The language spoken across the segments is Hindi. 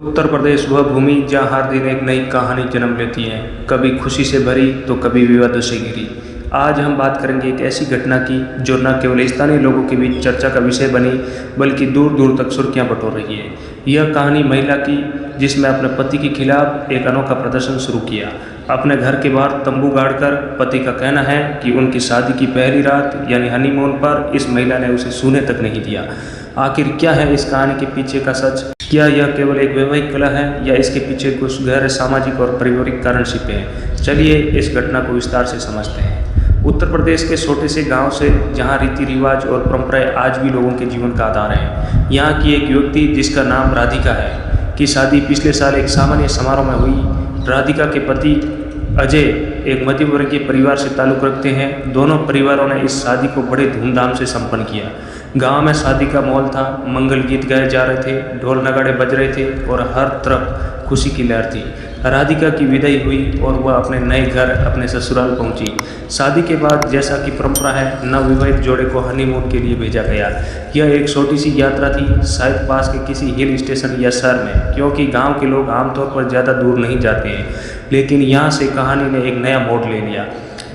उत्तर प्रदेश वह भूमि जहाँ हर दिन एक नई कहानी जन्म लेती है, कभी खुशी से भरी तो कभी विवादों से घिरी। आज हम बात करेंगे एक ऐसी घटना की जो न केवल स्थानीय लोगों के बीच चर्चा का विषय बनी बल्कि दूर दूर तक सुर्खियां बटोर रही है। यह कहानी महिला की जिसने अपने पति के खिलाफ एक अनोखा प्रदर्शन शुरू किया। अपने घर के बाहर तंबू गाड़कर पति का कहना है कि उनकी शादी की पहली रात यानी हनीमून पर इस महिला ने उसे छूने तक नहीं दिया। आखिर क्या है इस कहानी के पीछे का सच? क्या यह केवल एक वैवाहिक कला है या इसके पीछे कुछ गहरे सामाजिक और पारिवारिक कारण छिपे हैं? चलिए इस घटना को विस्तार से समझते हैं। उत्तर प्रदेश के छोटे से गांव से जहां रीति रिवाज और परंपराएं आज भी लोगों के जीवन का आधार हैं, यहां की एक युवती जिसका नाम राधिका है की शादी पिछले साल एक सामान्य समारोह में हुई। राधिका के पति अजय एक मध्यम वर्गीय परिवार से ताल्लुक़ रखते हैं। दोनों परिवारों ने इस शादी को बड़े धूमधाम से संपन्न किया। गांव में शादी का माहौल था, मंगल गीत गाए जा रहे थे, ढोल नगाड़े बज रहे थे और हर तरफ खुशी की लहर थी। राधिका की विदाई हुई और वह अपने नए घर अपने ससुराल पहुंची। शादी के बाद जैसा कि परंपरा है, नवविवाहित जोड़े को हनीमून के लिए भेजा गया। यह एक छोटी सी यात्रा थी, शायद पास के किसी हिल स्टेशन या शहर में, क्योंकि गांव के लोग आमतौर पर ज़्यादा दूर नहीं जाते हैं। लेकिन यहाँ से कहानी ने एक नया मोड़ ले लिया।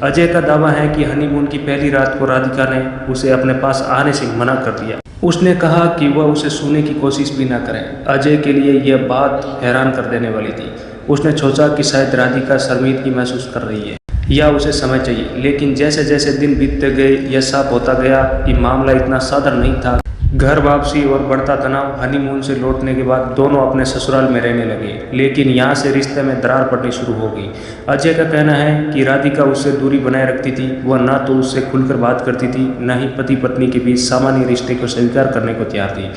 अजय का दावा है कि हनीमून की पहली रात को राधिका ने उसे अपने पास आने से मना कर दिया। उसने कहा कि वह उसे छूने की कोशिश भी न करे। अजय के लिए यह बात हैरान कर देने वाली थी। उसने सोचा कि शायद राधिका शर्मिंदगी महसूस कर रही है या उसे समय चाहिए। लेकिन जैसे जैसे दिन बीतते गए यह साफ होता गया कि मामला इतना साधारण नहीं था। घर वापसी और बढ़ता तनाव। हनीमून से लौटने के बाद दोनों अपने ससुराल में रहने लगे, लेकिन यहाँ से रिश्ते में दरार पड़नी शुरू हो गई। अजय का कहना है कि राधिका उससे दूरी बनाए रखती थी। वह ना तो उससे खुलकर बात करती थी, न ही पति पत्नी के बीच सामान्य रिश्ते को स्वीकार करने को तैयार थी।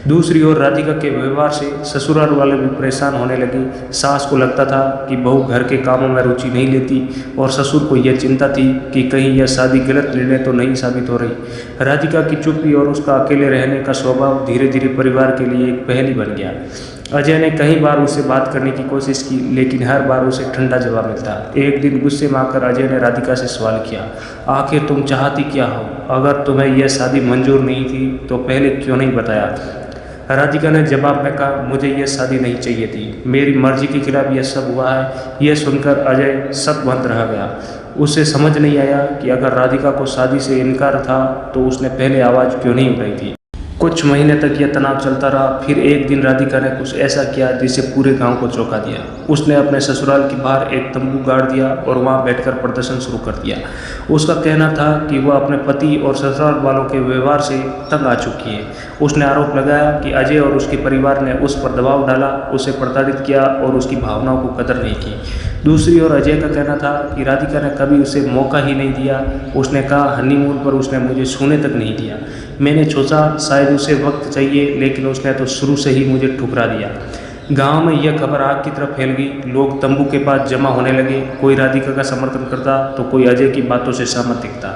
दूसरी ओर राधिका के व्यवहार से ससुराल वाले भी परेशान होने लगे। सास को लगता था कि बहू घर के कामों में रुचि नहीं लेती और ससुर को यह चिंता थी कि कहीं यह शादी गलत निर्णय तो नहीं साबित हो रही। राधिका की चुप्पी और उसका अकेले रहने का स्वभाव धीरे धीरे परिवार के लिए एक पहेली बन गया। अजय ने कई बार उससे बात करने की कोशिश की, लेकिन हर बार उसे ठंडा जवाब मिलता। एक दिन गुस्से में आकर अजय ने राधिका से सवाल किया, आखिर तुम चाहती क्या हो? अगर तुम्हें यह शादी मंजूर नहीं थी तो पहले क्यों नहीं बताया? राधिका ने जवाब में कहा, मुझे यह शादी नहीं चाहिए थी, मेरी मर्जी के खिलाफ यह सब हुआ है। यह सुनकर अजय शतबंध रह गया। उसे समझ नहीं आया कि अगर राधिका को शादी से इनकार था तो उसने पहले आवाज़ क्यों नहीं उठाई थी। कुछ महीने तक यह तनाव चलता रहा। फिर एक दिन राधिका ने कुछ ऐसा किया जिससे पूरे गांव को चौंका दिया। उसने अपने ससुराल के बाहर एक तंबू गाड़ दिया और वहां बैठकर प्रदर्शन शुरू कर दिया। उसका कहना था कि वह अपने पति और ससुराल वालों के व्यवहार से तंग आ चुकी है। उसने आरोप लगाया कि अजय और उसके परिवार ने उस पर दबाव डाला, उसे प्रताड़ित किया और उसकी भावनाओं को कदर नहीं की। दूसरी ओर अजय का कहना था कि राधिका ने कभी उसे मौका ही नहीं दिया। उसने कहा, हनीमून पर उसने मुझे छूने तक नहीं दिया। मैंने सोचा शायद उसे वक्त चाहिए, लेकिन उसने तो शुरू से ही मुझे ठुकरा दिया। गांव में यह खबर आग की तरफ फैल गई। लोग तंबू के पास जमा होने लगे। कोई राधिका का समर्थन करता तो कोई अजय की बातों से सहमत दिखता।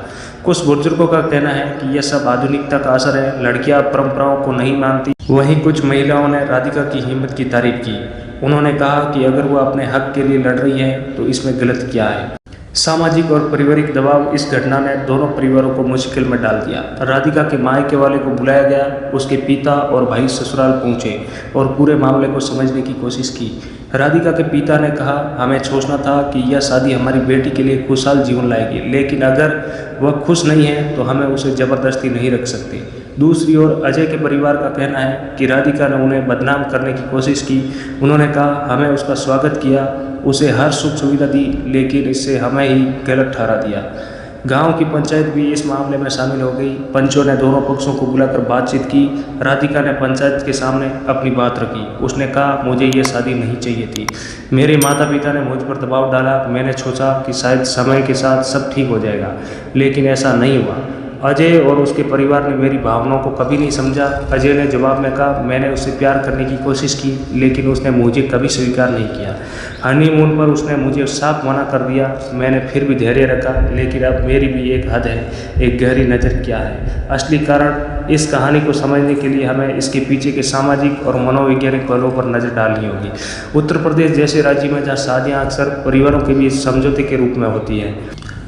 कुछ बुजुर्गों का कहना है कि यह सब आधुनिकता का असर है, लड़कियां परंपराओं को नहीं मानती। वहीं कुछ महिलाओं ने राधिका की हिम्मत की तारीफ की। उन्होंने कहा कि अगर वह अपने हक के लिए लड़ रही है तो इसमें गलत क्या है। सामाजिक और पारिवारिक दबाव। इस घटना ने दोनों परिवारों को मुश्किल में डाल दिया। राधिका के मायके वाले को बुलाया गया, उसके पिता और भाई ससुराल पहुंचे और पूरे मामले को समझने की कोशिश की। राधिका के पिता ने कहा, हमें सोचना था कि यह शादी हमारी बेटी के लिए खुशहाल जीवन लाएगी, लेकिन अगर वह खुश नहीं है तो हमें उसे ज़बरदस्ती नहीं रख सकते। दूसरी ओर अजय के परिवार का कहना है कि राधिका ने उन्हें बदनाम करने की कोशिश की। उन्होंने कहा, हमें उसका स्वागत किया, उसे हर सुख सुविधा दी, लेकिन इससे हमें ही गलत ठहरा दिया। गांव की पंचायत भी इस मामले में शामिल हो गई। पंचों ने दोनों पक्षों को बुलाकर बातचीत की। राधिका ने पंचायत के सामने अपनी बात रखी। उसने कहा, मुझे ये शादी नहीं चाहिए थी। मेरे माता पिता ने मुझ पर दबाव डाला। मैंने सोचा कि शायद समय के साथ सब ठीक हो जाएगा, लेकिन ऐसा नहीं हुआ। अजय और उसके परिवार ने मेरी भावनाओं को कभी नहीं समझा। अजय ने जवाब में कहा, मैंने उससे प्यार करने की कोशिश की, लेकिन उसने मुझे कभी स्वीकार नहीं किया। हनीमून पर उसने मुझे साफ मना कर दिया। मैंने फिर भी धैर्य रखा, लेकिन अब मेरी भी एक हद है। एक गहरी नज़र क्या है असली कारण? इस कहानी को समझने के लिए हमें इसके पीछे के सामाजिक और मनोवैज्ञानिक पहलुओं पर नज़र डालनी होगी। उत्तर प्रदेश जैसे राज्य में जहाँ शादियाँ अक्सर परिवारों के बीच समझौते के रूप में होती है,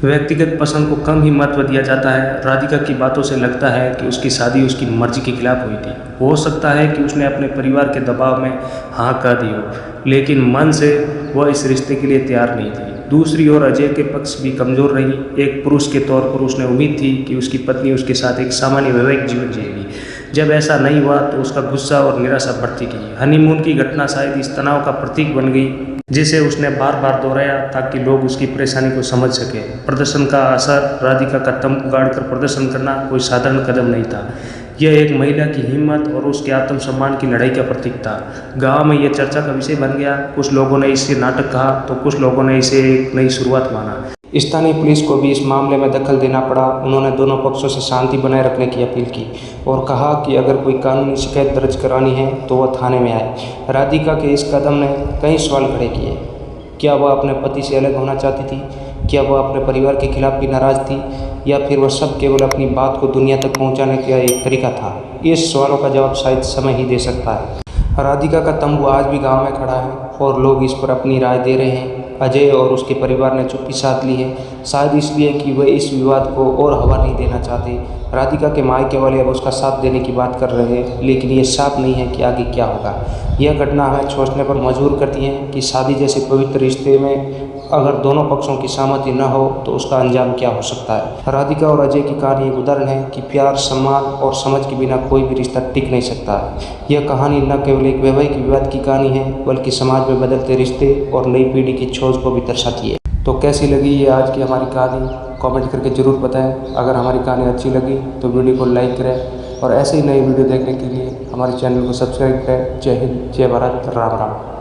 व्यक्तिगत पसंद को कम ही महत्व दिया जाता है। राधिका की बातों से लगता है कि उसकी शादी उसकी मर्जी के खिलाफ हुई थी। हो सकता है कि उसने अपने परिवार के दबाव में हाँ कह दी हो, लेकिन मन से वह इस रिश्ते के लिए तैयार नहीं थी। दूसरी ओर अजय के पक्ष भी कमज़ोर रही। एक पुरुष के तौर पर उसने उम्मीद थी कि उसकी पत्नी उसके साथ एक सामान्य वैवाहिक जीवन जिएगी। जब ऐसा नहीं हुआ तो उसका गुस्सा और निराशा बढ़ती गई। हनीमून की घटना शायद इस तनाव का प्रतीक बन गई, जिसे उसने बार बार दोहराया ताकि लोग उसकी परेशानी को समझ सकें। प्रदर्शन का असर। राधिका का तंबू गाड़कर प्रदर्शन करना कोई साधारण कदम नहीं था। यह एक महिला की हिम्मत और उसके आत्मसम्मान की लड़ाई का प्रतीक था। गांव में यह चर्चा का विषय बन गया। कुछ लोगों ने इसे नाटक कहा तो कुछ लोगों ने इसे एक नई शुरुआत माना। स्थानीय पुलिस को भी इस मामले में दखल देना पड़ा। उन्होंने दोनों पक्षों से शांति बनाए रखने की अपील की और कहा कि अगर कोई कानूनी शिकायत दर्ज करानी है तो वह थाने में आए। राधिका के इस कदम ने कई सवाल खड़े किए। क्या वह अपने पति से अलग होना चाहती थी? क्या वह अपने परिवार के खिलाफ भी नाराज़ थी, या फिर वह सब केवल अपनी बात को दुनिया तक पहुंचाने का एक तरीका था? इस सवालों का जवाब शायद समय ही दे सकता है। राधिका का तंबू आज भी गांव में खड़ा है और लोग इस पर अपनी राय दे रहे हैं। अजय और उसके परिवार ने चुप्पी साध ली है, शायद इसलिए कि वे इस विवाद को और हवा नहीं देना चाहते। राधिका के मायके वाले अब उसका साथ देने की बात कर रहे हैं, लेकिन ये साफ नहीं है कि आगे क्या होगा। यह घटना हमें सोचने पर मजबूर करती है कि शादी जैसे पवित्र रिश्ते में अगर दोनों पक्षों की सहमति न हो तो उसका अंजाम क्या हो सकता है। राधिका और अजय की कहानी एक उदाहरण है कि प्यार, सम्मान और समझ के बिना कोई भी रिश्ता टिक नहीं सकता। यह कहानी न केवल एक वैवाहिक विवाद की कहानी है, बल्कि समाज में बदलते रिश्ते और नई पीढ़ी की सोच को भी दर्शाती है। तो कैसी लगी ये आज की हमारी कहानी, कमेंट करके ज़रूर बताएं। अगर हमारी कहानी अच्छी लगी तो वीडियो को लाइक करें और ऐसे ही नई वीडियो देखने के लिए हमारे चैनल को सब्सक्राइब करें। जय हिंद, जय भारत, राम राम।